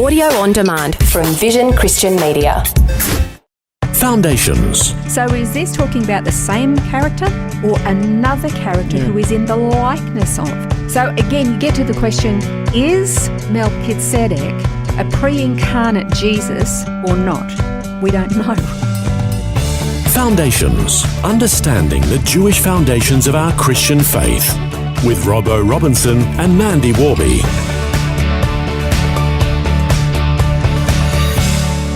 Audio on demand from Vision Christian Media. Foundations. So is this talking about the same character or another character who is in the likeness of? So again, you get to the question, is Melchizedek a pre-incarnate Jesus or not? We don't know. Foundations. Understanding the Jewish foundations of our Christian faith. With Robbo Robinson and Mandy Warby.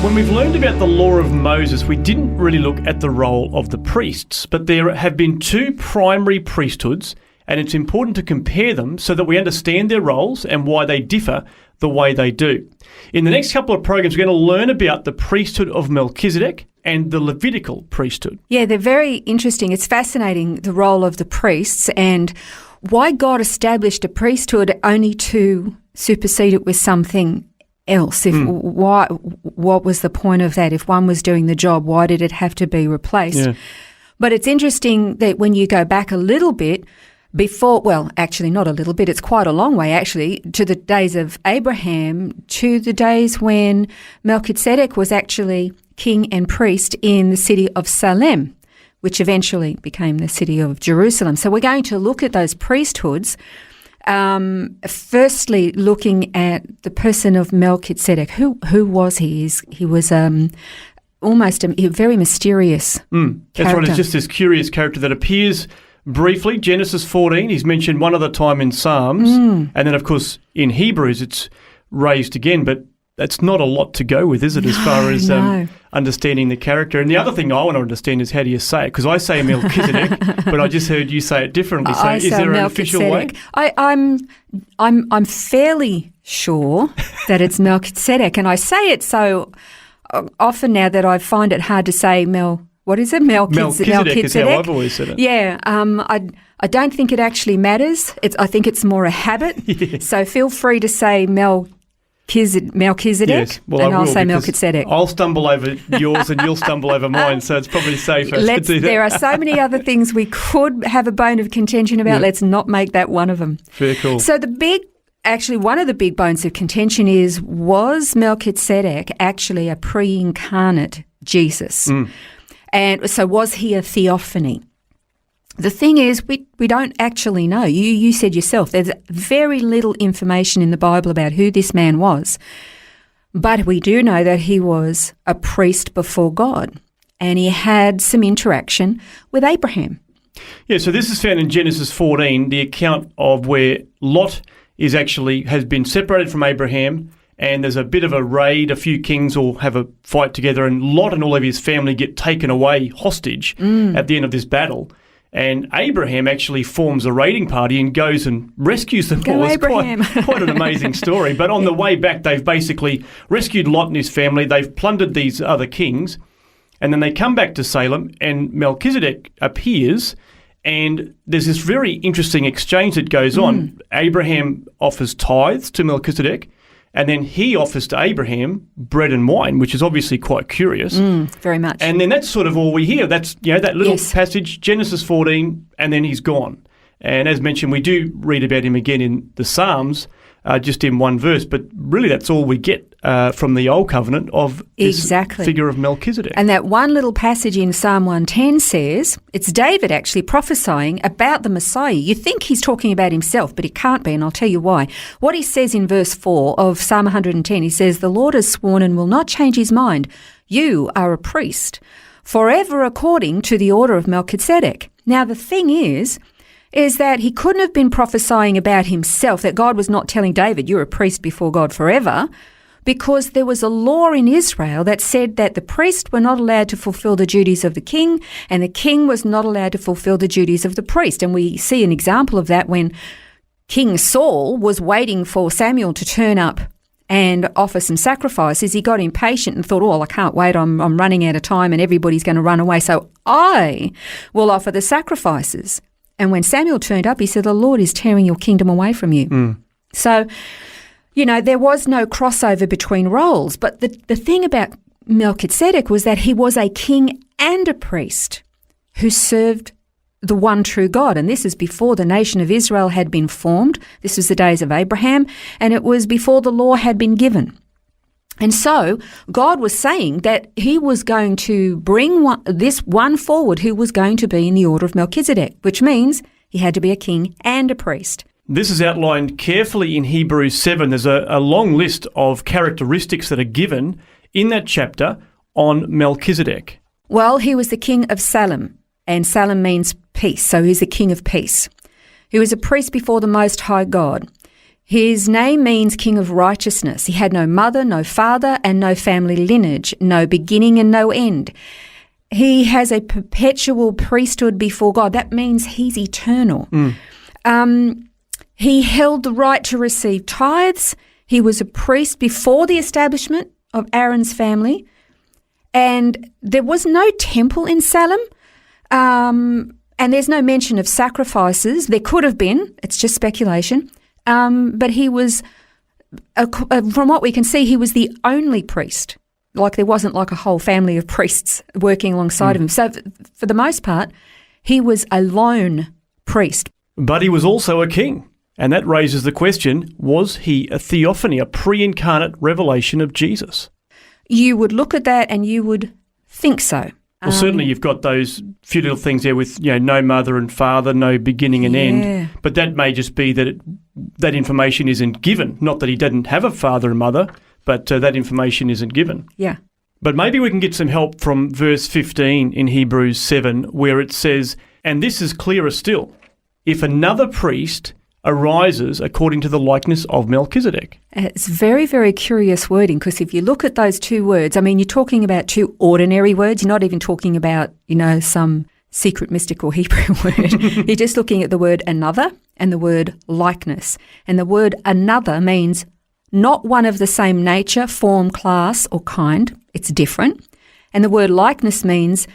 When we've learned about the law of Moses, we didn't really look at the role of the priests, but there have been two primary priesthoods, and it's important to compare them so that we understand their roles and why they differ the way they do. In the next couple of programs, we're going to learn about the priesthood of Melchizedek and the Levitical priesthood. Yeah, they're very interesting. It's fascinating, the role of the priests and why God established a priesthood only to supersede it with something else. What was the point of that? If one was doing the job, why did it have to be replaced? But it's interesting that when you go back a little bit before, well, actually not a little bit, it's quite a long way actually, to the days of Abraham, to the days when Melchizedek was actually king and priest in the city of Salem, which eventually became the city of Jerusalem. So we're going to look at those priesthoods. Firstly, looking at the person of Melchizedek. Who was he? He was almost a very mysterious character. That's right. It's just this curious character that appears briefly. Genesis 14, he's mentioned one other time in Psalms. And then, of course, in Hebrews, it's raised again. But that's not a lot to go with, is it, as far as understanding the character? And the other thing I want to understand is how do you say it? Because I say Melchizedek, but I just heard you say it differently. So is there an official way? I'm fairly sure that it's Melchizedek, and I say it so often now that I find it hard to say Melchizedek is how I've always said it. Yeah, I don't think it actually matters. I think it's more a habit. So feel free to say Melchizedek, yes, well, and I'll say Melchizedek. I'll stumble over yours and you'll stumble over mine, so it's probably safer to do that. There are so many other things we could have a bone of contention about. Let's not make that one of them. Very cool. So one of the big bones of contention is, was Melchizedek actually a pre-incarnate Jesus? And so was he a theophany? The thing is, we don't actually know. You said yourself, there's very little information in the Bible about who this man was. But we do know that he was a priest before God, and he had some interaction with Abraham. Yeah, so this is found in Genesis 14, the account of where Lot has been separated from Abraham, and there's a bit of a raid. A few kings will have a fight together, and Lot and all of his family get taken away hostage at the end of this battle. And Abraham actually forms a raiding party and goes and rescues them all. It's quite an amazing story. But on the way back, they've basically rescued Lot and his family. They've plundered these other kings. And then they come back to Salem, and Melchizedek appears. And there's this very interesting exchange that goes on. Abraham offers tithes to Melchizedek. And then he offers to Abraham bread and wine, which is obviously quite curious. Very much. And then that's sort of all we hear. That's, that little passage, Genesis 14, and then he's gone. And as mentioned, we do read about him again in the Psalms, just in one verse. But really that's all we get from the Old Covenant of this figure of Melchizedek. And that one little passage in Psalm 110 says, it's David actually prophesying about the Messiah. You think he's talking about himself, but it can't be, and I'll tell you why. What he says in verse 4 of Psalm 110, he says, "The Lord has sworn and will not change his mind. You are a priest, forever according to the order of Melchizedek." Now the thing is that he couldn't have been prophesying about himself, that God was not telling David, you're a priest before God forever, because there was a law in Israel that said that the priests were not allowed to fulfill the duties of the king, and the king was not allowed to fulfill the duties of the priest. And we see an example of that when King Saul was waiting for Samuel to turn up and offer some sacrifices. He got impatient and thought, I can't wait, I'm running out of time and everybody's going to run away, so I will offer the sacrifices. And when Samuel turned up, he said, the Lord is tearing your kingdom away from you. So, there was no crossover between roles. But the thing about Melchizedek was that he was a king and a priest who served the one true God. And this is before the nation of Israel had been formed. This was the days of Abraham, and it was before the law had been given. And so God was saying that he was going to bring this one forward who was going to be in the order of Melchizedek, which means he had to be a king and a priest. This is outlined carefully in Hebrews 7. There's a long list of characteristics that are given in that chapter on Melchizedek. Well, he was the king of Salem, and Salem means peace, so he's the king of peace. He was a priest before the Most High God. His name means king of righteousness. He had no mother, no father, and no family lineage, no beginning and no end. He has a perpetual priesthood before God. That means he's eternal. He held the right to receive tithes. He was a priest before the establishment of Aaron's family. And there was no temple in Salem. And there's no mention of sacrifices. There could have been. It's just speculation. But he was, from what we can see, he was the only priest. Like there wasn't like a whole family of priests working alongside of him. So for the most part, he was a lone priest. But he was also a king. And that raises the question, was he a theophany, a pre-incarnate revelation of Jesus? You would look at that and you would think so. Well, certainly you've got those few little things there with, no mother and father, no beginning and end. But that may just be that that information isn't given. Not that he didn't have a father and mother, but that information isn't given. Yeah. But maybe we can get some help from verse 15 in Hebrews 7, where it says, and this is clearer still, if another priest arises according to the likeness of Melchizedek. It's very, very curious wording, because if you look at those two words, you're talking about two ordinary words. You're not even talking about, some secret mystical Hebrew word. You're just looking at the word another and the word likeness. And the word another means not one of the same nature, form, class, or kind. It's different. And the word likeness means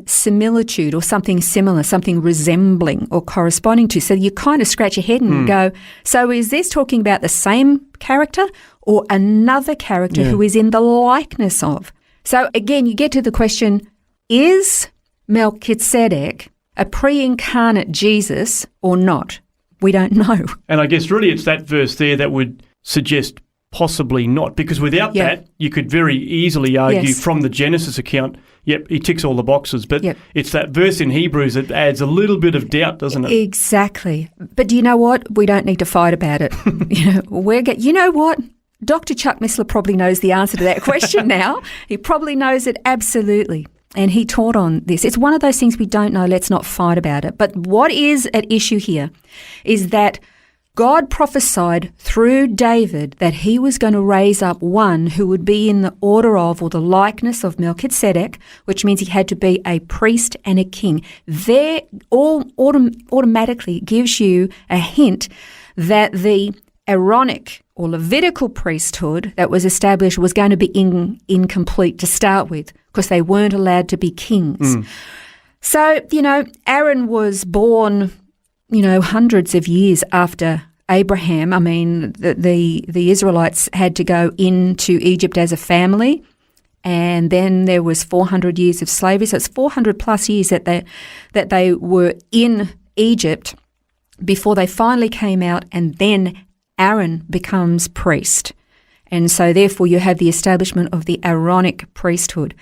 similitude or something similar, something resembling or corresponding to. So you kind of scratch your head and go, so is this talking about the same character or another character who is in the likeness of? So again, you get to the question, is Melchizedek a pre-incarnate Jesus or not? We don't know. And I guess really it's that verse there that would suggest possibly not, because without that, you could very easily argue from the Genesis account, he ticks all the boxes. But it's that verse in Hebrews that adds a little bit of doubt, doesn't it? Exactly. But do you know what? We don't need to fight about it. You know what? Dr. Chuck Missler probably knows the answer to that question now. He probably knows it absolutely. And he taught on this. It's one of those things we don't know. Let's not fight about it. But what is at issue here is that God prophesied through David that he was going to raise up one who would be in the order of or the likeness of Melchizedek, which means he had to be a priest and a king. There automatically gives you a hint that the Aaronic or Levitical priesthood that was established was going to be incomplete to start with, because they weren't allowed to be kings. So, Aaron was born hundreds of years after Abraham. The Israelites had to go into Egypt as a family, and then there was 400 years of slavery. So it's 400 plus years that they were in Egypt before they finally came out, and then Aaron becomes priest. And so therefore you have the establishment of the Aaronic priesthood.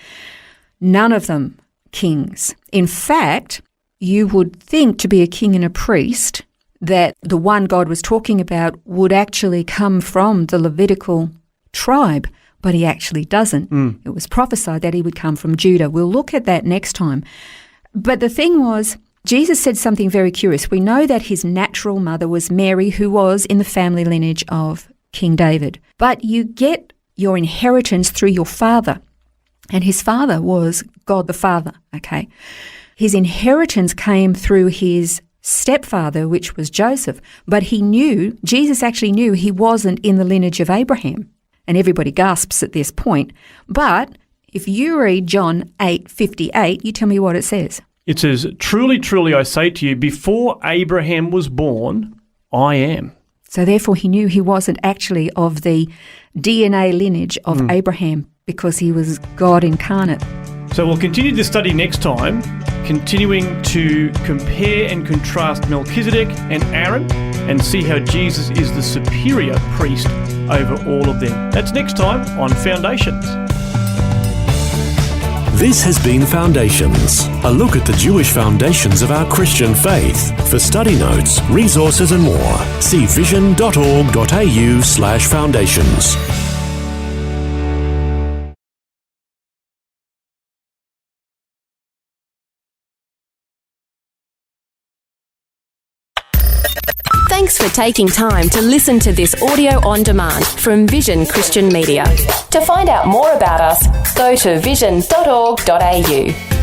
None of them kings. In fact, you would think to be a king and a priest that the one God was talking about would actually come from the Levitical tribe, but he actually doesn't. It was prophesied that he would come from Judah. We'll look at that next time. But the thing was, Jesus said something very curious. We know that his natural mother was Mary, who was in the family lineage of King David. But you get your inheritance through your father. And his father was God the Father, okay? His inheritance came through his stepfather, which was Joseph. But Jesus actually knew he wasn't in the lineage of Abraham. And everybody gasps at this point. But if you read John 8:58, you tell me what it says. It says, truly, truly, I say to you, before Abraham was born, I am. So therefore he knew he wasn't actually of the DNA lineage of Abraham, because he was God incarnate. So we'll continue this study next time, continuing to compare and contrast Melchizedek and Aaron, and see how Jesus is the superior priest over all of them. That's next time on Foundations. This has been Foundations, a look at the Jewish foundations of our Christian faith. For study notes, resources and more, see vision.org.au/foundations. Thanks for taking time to listen to this audio on demand from Vision Christian Media. To find out more about us, go to vision.org.au.